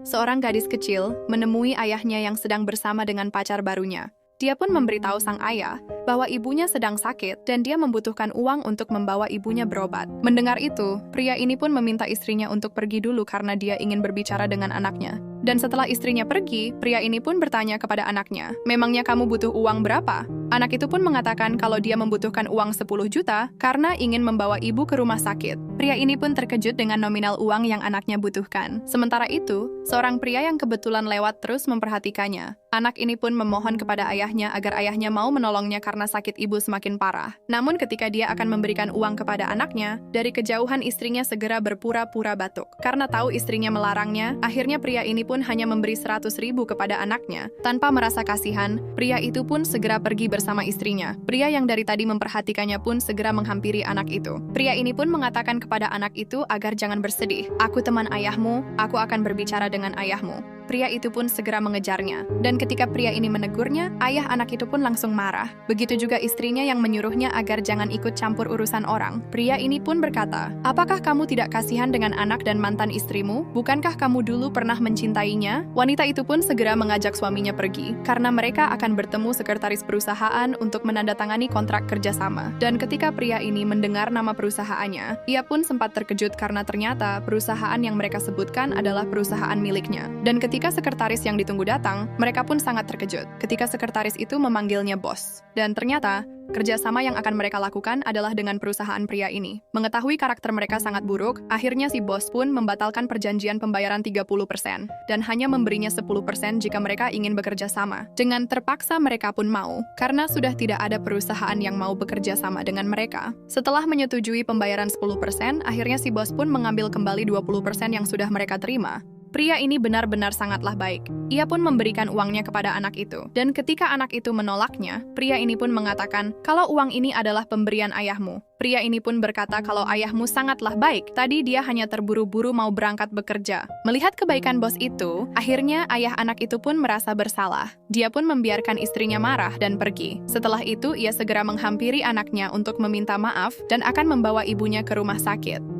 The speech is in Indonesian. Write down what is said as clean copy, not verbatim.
seorang gadis kecil menemui ayahnya yang sedang bersama dengan pacar barunya. Dia pun memberitahu sang ayah bahwa ibunya sedang sakit dan dia membutuhkan uang untuk membawa ibunya berobat. Mendengar itu, pria ini pun meminta istrinya untuk pergi dulu karena dia ingin berbicara dengan anaknya. Dan setelah istrinya pergi, pria ini pun bertanya kepada anaknya, "Memangnya kamu butuh uang berapa?" Anak itu pun mengatakan kalau dia membutuhkan uang 10 juta karena ingin membawa ibu ke rumah sakit. Pria ini pun terkejut dengan nominal uang yang anaknya butuhkan. Sementara itu, seorang pria yang kebetulan lewat terus memperhatikannya. Anak ini pun memohon kepada ayahnya agar ayahnya mau menolongnya karena sakit ibu semakin parah. Namun ketika dia akan memberikan uang kepada anaknya, dari kejauhan istrinya segera berpura-pura batuk. Karena tahu istrinya melarangnya, akhirnya pria ini pun hanya memberi 100.000 kepada anaknya. Tanpa merasa kasihan, pria itu pun segera pergi bersama istrinya. Pria yang dari tadi memperhatikannya pun segera menghampiri anak itu. Pria ini pun mengatakan kepada anak itu agar jangan bersedih. "Aku teman ayahmu, aku akan berbicara dengan ayahmu." Pria itu pun segera mengejarnya. Dan ketika pria ini menegurnya, ayah anak itu pun langsung marah. Begitu juga istrinya yang menyuruhnya agar jangan ikut campur urusan orang. Pria ini pun berkata, "Apakah kamu tidak kasihan dengan anak dan mantan istrimu? Bukankah kamu dulu pernah mencintainya?" Wanita itu pun segera mengajak suaminya pergi, karena mereka akan bertemu sekretaris perusahaan untuk menandatangani kontrak kerjasama. Dan ketika pria ini mendengar nama perusahaannya, ia pun sempat terkejut karena ternyata perusahaan yang mereka sebutkan adalah perusahaan miliknya. Dan ketika sekretaris yang ditunggu datang, mereka pun sangat terkejut ketika sekretaris itu memanggilnya bos. Dan ternyata, kerjasama yang akan mereka lakukan adalah dengan perusahaan pria ini. Mengetahui karakter mereka sangat buruk, akhirnya si bos pun membatalkan perjanjian pembayaran 30% dan hanya memberinya 10% jika mereka ingin bekerja sama. Dengan terpaksa mereka pun mau, karena sudah tidak ada perusahaan yang mau bekerja sama dengan mereka. Setelah menyetujui pembayaran 10%, akhirnya si bos pun mengambil kembali 20% yang sudah mereka terima. Pria ini benar-benar sangatlah baik. Ia pun memberikan uangnya kepada anak itu. Dan ketika anak itu menolaknya, pria ini pun mengatakan, "Kalau uang ini adalah pemberian ayahmu." Pria ini pun berkata kalau ayahmu sangatlah baik. Tadi dia hanya terburu-buru mau berangkat bekerja. Melihat kebaikan bos itu, akhirnya ayah anak itu pun merasa bersalah. Dia pun membiarkan istrinya marah dan pergi. Setelah itu, ia segera menghampiri anaknya untuk meminta maaf dan akan membawa ibunya ke rumah sakit.